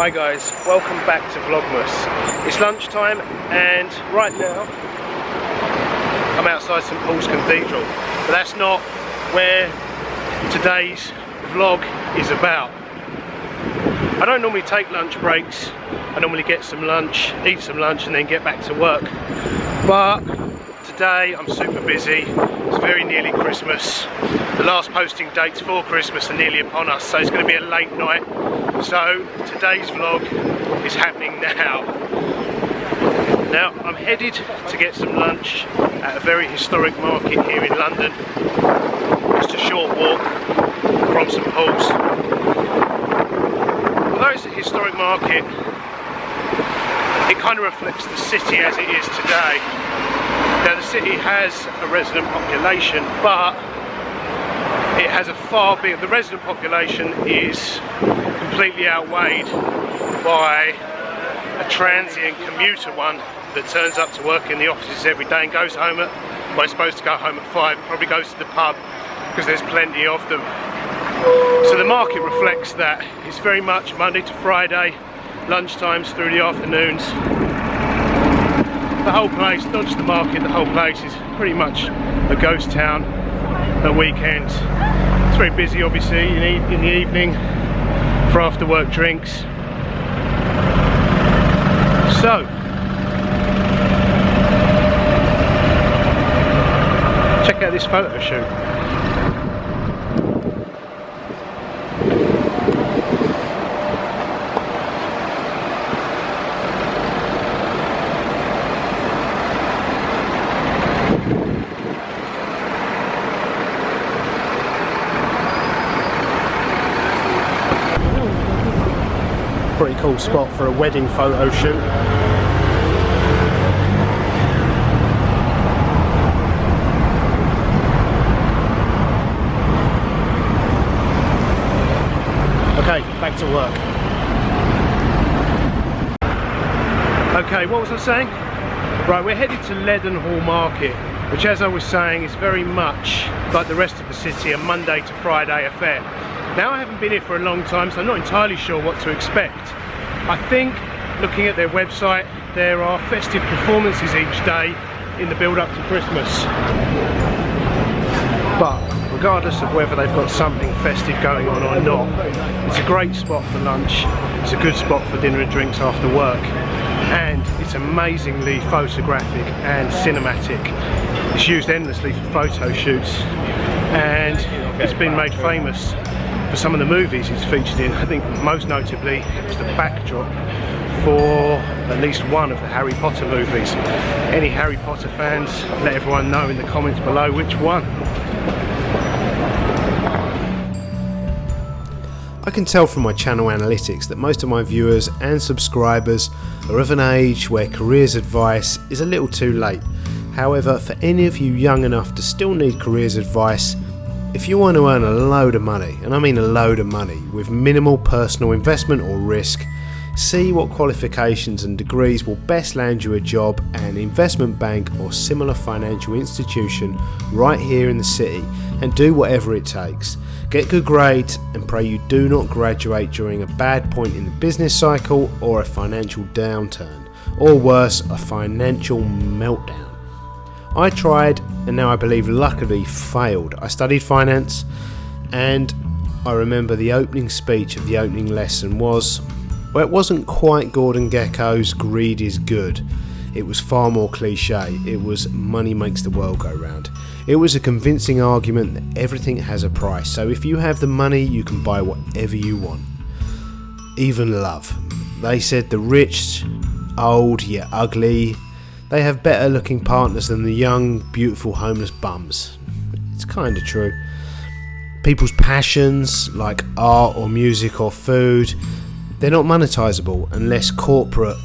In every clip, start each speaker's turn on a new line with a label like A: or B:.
A: Hi guys, welcome back to Vlogmas. It's lunchtime and right now I'm outside St Paul's Cathedral, but that's not where today's vlog is about. I don't normally take lunch breaks. I normally get some lunch, eat some lunch and then get back to work, but today I'm super busy. It's very nearly Christmas. The last posting dates for Christmas are nearly upon us, so it's going to be a late night. So today's vlog is happening now. Now I'm headed to get some lunch at a very historic market here in London. Just a short walk from St Paul's. Although it's a historic market, it kind of reflects the city as it is today. Now the city has a resident population, but it has a far bigger, the resident population is completely outweighed by a transient commuter one that turns up to work in the offices every day and goes home at, well, he's supposed to go home at 5, probably goes to the pub because there's plenty of them. So the market reflects that. It's very much Monday to Friday, lunchtimes through the afternoons. The whole place, not just the market, the whole place is pretty much a ghost town at weekends. It's very busy obviously in the evening for after work drinks. So, check out this photo shoot. Pretty cool spot for a wedding photo shoot. Okay, back to work. Okay, what was I saying? Right, we're headed to Leadenhall Market, which, as I was saying, is very much like the rest of the city, a Monday to Friday affair. Now I haven't been here for a long time, so I'm not entirely sure what to expect. I think, looking at their website, there are festive performances each day in the build up to Christmas. But regardless of whether they've got something festive going on or not, it's a great spot for lunch, it's a good spot for dinner and drinks after work, and it's amazingly photographic and cinematic. It's used endlessly for photo shoots, and it's been made famous for some of the movies it's featured in. I think most notably it was the backdrop for at least one of the Harry Potter movies. Any Harry Potter fans, let everyone know in the comments below which one.
B: I can tell from my channel analytics that most of my viewers and subscribers are of an age where careers advice is a little too late. However, for any of you young enough to still need careers advice, if you want to earn a load of money, and I mean a load of money, with minimal personal investment or risk, see what qualifications and degrees will best land you a job at an investment bank or similar financial institution right here in the city, and do whatever it takes. Get good grades and pray you do not graduate during a bad point in the business cycle or a financial downturn, or worse, a financial meltdown. I tried and now I believe luckily failed. I studied finance, and I remember the opening speech of the opening lesson was, well, it wasn't quite Gordon Gekko's greed is good. It was far more cliche. It was money makes the world go round. It was a convincing argument that everything has a price, so if you have the money you can buy whatever you want. Even love. They said the rich, old yet ugly, they have better looking partners than the young, beautiful, homeless bums. It's kind of true. People's passions, like art or music or food, they're not monetizable unless corporate,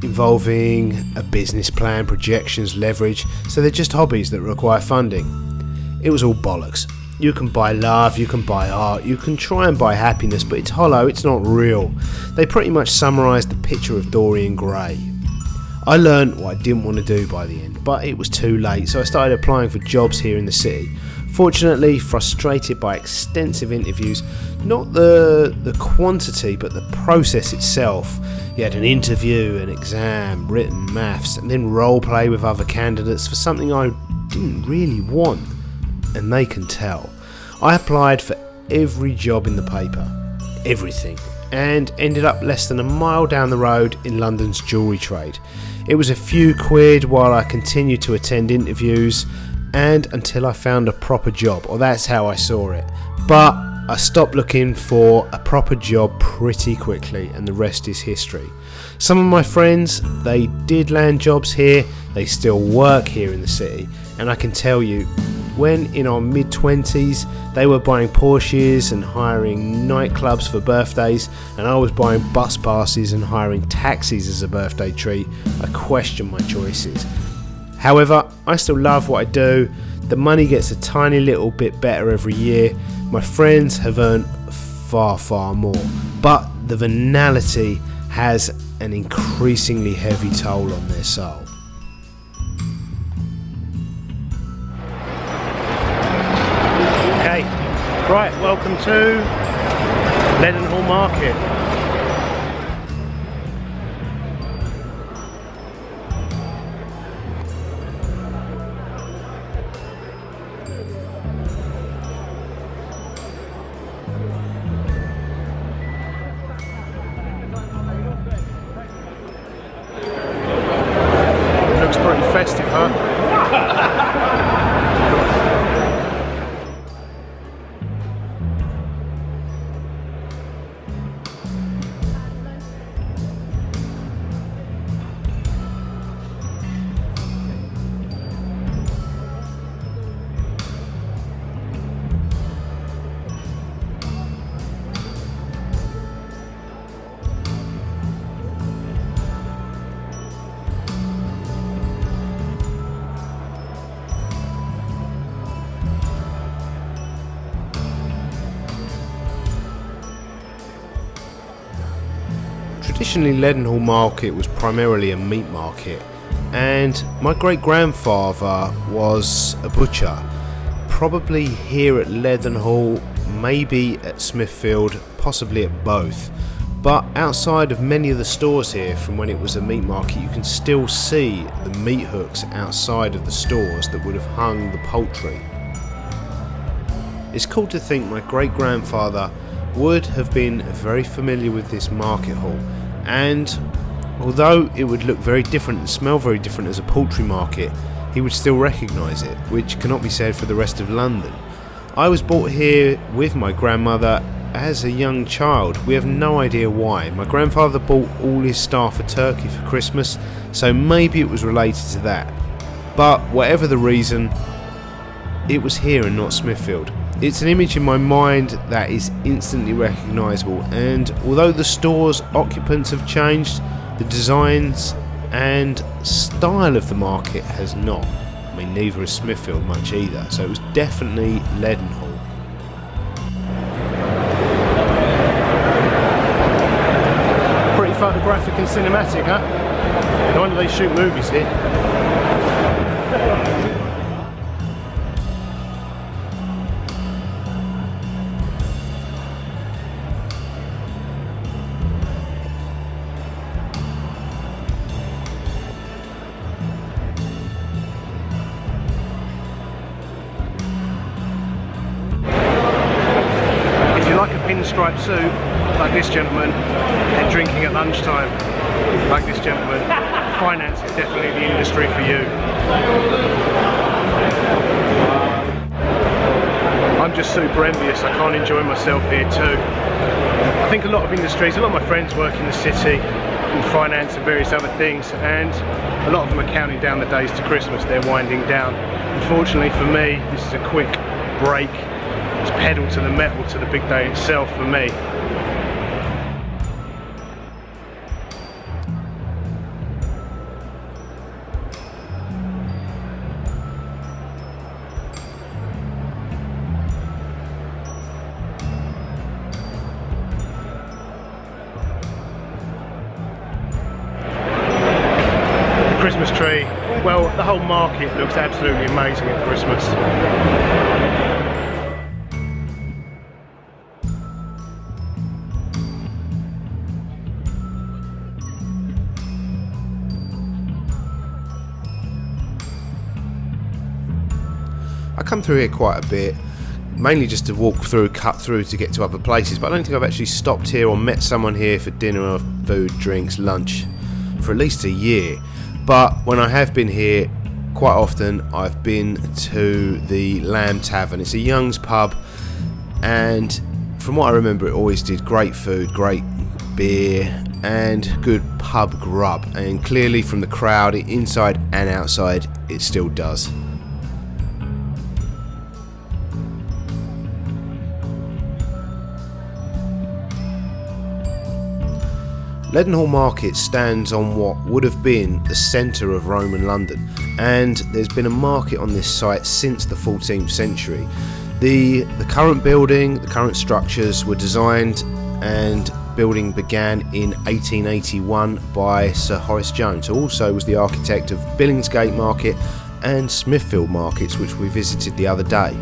B: involving a business plan, projections, leverage, so they're just hobbies that require funding. It was all bollocks. You can buy love, you can buy art, you can try and buy happiness, but it's hollow, it's not real. They pretty much summarised the picture of Dorian Gray. I learned what I didn't want to do by the end, but it was too late, so I started applying for jobs here in the city. Fortunately, frustrated by extensive interviews, not the quantity but the process itself. You had an interview, an exam, written maths, and then role play with other candidates for something I didn't really want, and they can tell. I applied for every job in the paper, everything, and ended up less than a mile down the road in London's jewellery trade. It was a few quid while I continued to attend interviews and until I found a proper job, or that's how I saw it. But I stopped looking for a proper job pretty quickly, and the rest is history. Some of my friends, they did land jobs here, they still work here in the city, and I can tell you, when in our mid-20s they were buying Porsches and hiring nightclubs for birthdays, and I was buying bus passes and hiring taxis as a birthday treat, I questioned my choices. However, I still love what I do. The money gets a tiny little bit better every year. My friends have earned far, far more, but the venality has an increasingly heavy toll on their soul.
A: Okay, right, welcome to Leadenhall Market. Looks pretty festive, huh?
B: Traditionally, Leadenhall Market was primarily a meat market, and my great-grandfather was a butcher, probably here at Leadenhall, maybe at Smithfield, possibly at both. But outside of many of the stores here from when it was a meat market, you can still see the meat hooks outside of the stores that would have hung the poultry. It's cool to think my great-grandfather would have been very familiar with this market hall, and although it would look very different and smell very different as a poultry market, he would still recognise it, which cannot be said for the rest of London. I was brought here with my grandmother as a young child. We have no idea why. My grandfather bought all his staff a turkey for Christmas, so maybe it was related to that. But whatever the reason, it was here and not Smithfield. It's an image in my mind that is instantly recognisable, and although the store's occupants have changed, the designs and style of the market has not. I mean, neither is Smithfield much either, so it was definitely Leadenhall.
A: Pretty photographic and cinematic, huh? No wonder they shoot movies here. Pinstripe suit like this gentleman and drinking at lunchtime like this gentleman, finance is definitely the industry for you. I'm just super envious. I can't enjoy myself here too. I think a lot of industries, a lot of my friends work in the city in finance and various other things, and a lot of them are counting down the days to Christmas. They're winding down. Unfortunately for me, this is a quick break. It's pedal to the metal to the big day itself for me. Christmas tree. Well, the whole market looks absolutely amazing at Christmas.
B: I come through here quite a bit, mainly just to walk through, cut through to get to other places, but I don't think I've actually stopped here or met someone here for dinner or food, drinks, lunch for at least a year. But when I have been here, quite often I've been to the Lamb Tavern. It's a Young's pub, and from what I remember, it always did great food, great beer and good pub grub, and clearly from the crowd inside and outside it still does. Leadenhall Market stands on what would have been the centre of Roman London, and there's been a market on this site since the 14th century. The current building, the current structures were designed and building began in 1881 by Sir Horace Jones, who also was the architect of Billingsgate Market and Smithfield Markets, which we visited the other day.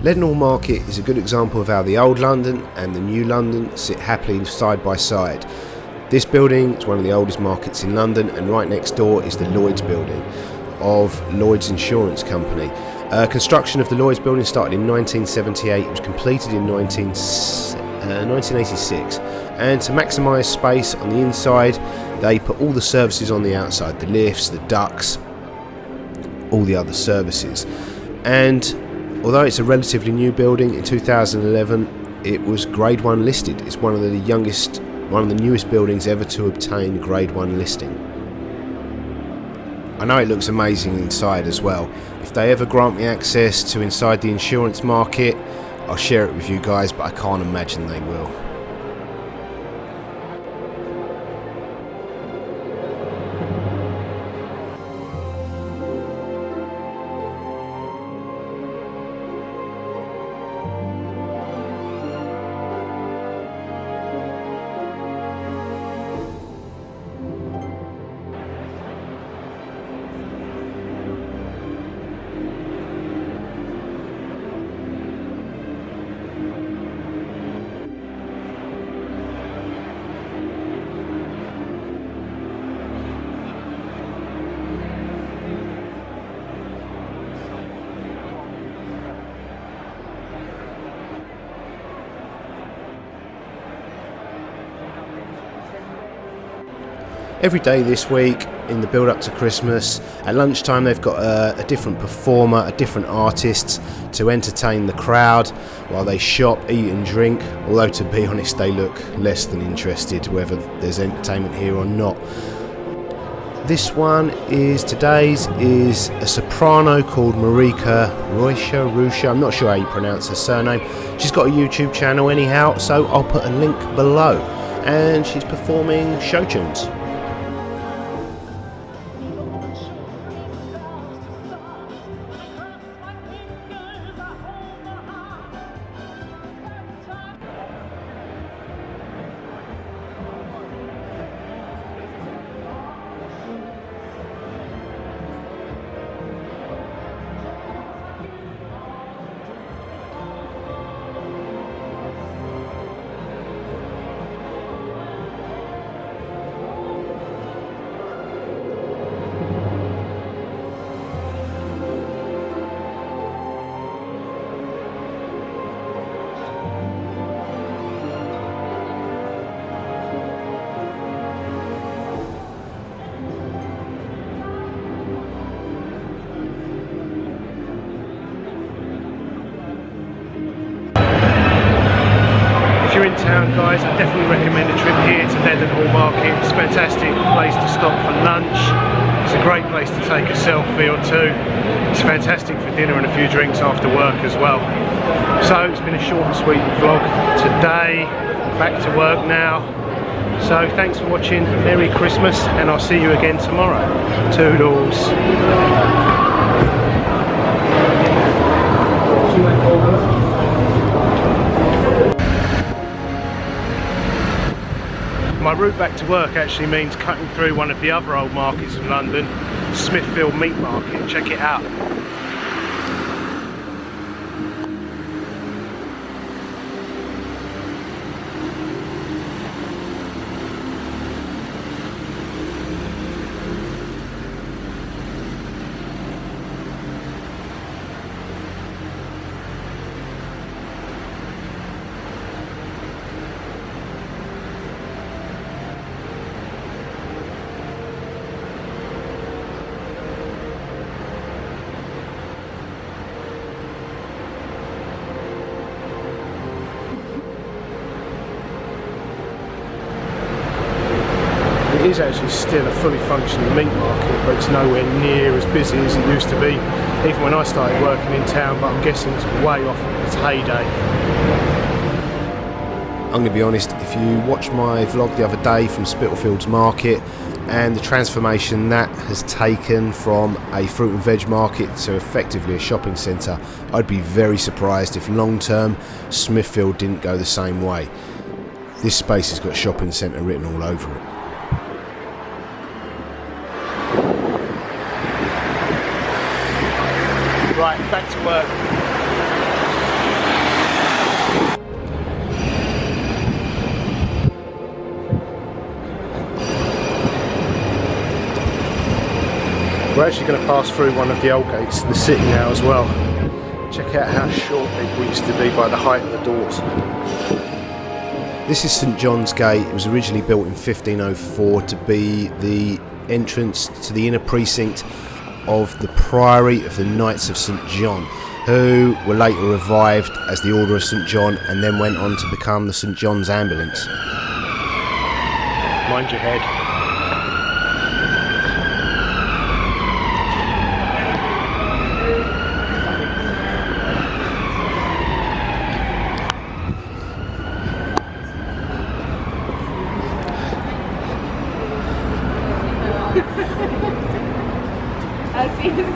B: Leadenhall Market is a good example of how the old London and the new London sit happily side by side. This building is one of the oldest markets in London, and right next door is the Lloyd's building of Lloyd's Insurance Company. Construction of the Lloyd's building started in 1978, it was completed in 1986, and to maximise space on the inside they put all the services on the outside, the lifts, the ducts, all the other services. And although it's a relatively new building, in 2011 it was Grade 1 listed. It's one of the newest buildings ever to obtain Grade 1 listing. I know it looks amazing inside as well. If they ever grant me access to inside the insurance market, I'll share it with you guys, but I can't imagine they will. Every day this week in the build up to Christmas, at lunchtime they've got a different performer, a different artist to entertain the crowd while they shop, eat and drink, although to be honest they look less than interested whether there's entertainment here or not. Today's is a soprano called Marika Rusha. I'm not sure how you pronounce her surname. She's got a YouTube channel anyhow, so I'll put a link below, and she's performing show tunes.
A: in town, guys, I definitely recommend a trip here to Leadenhall Market. It's a fantastic place to stop for lunch. It's a great place to take a selfie or two. It's fantastic for dinner and a few drinks after work as well. So it's been a short and sweet vlog today. Back to work now. So thanks for watching. Merry Christmas, and I'll see you again tomorrow. Toodles. My route back to work actually means cutting through one of the other old markets of London, Smithfield Meat Market. Check it out. It is actually still a fully functioning meat market, but it's nowhere near as busy as it used to be, even when I started working in town, but I'm guessing it's way off its heyday. I'm going to be honest, if you watched my vlog the other day from Smithfield Market and the transformation that has taken from a fruit and veg market to effectively a shopping centre, I'd be very surprised if long term Smithfield didn't go the same way. This space has got shopping centre written all over it. Right, back to work. We're actually going to pass through one of the old gates of the city now as well. Check out how short people used to be by the height of the doors. This is St John's Gate. It was originally built in 1504 to be the entrance to the inner precinct of the Priory of the Knights of St John, who were later revived as the Order of St John and then went on to become the St John's Ambulance. Mind your head.
C: I'll see you.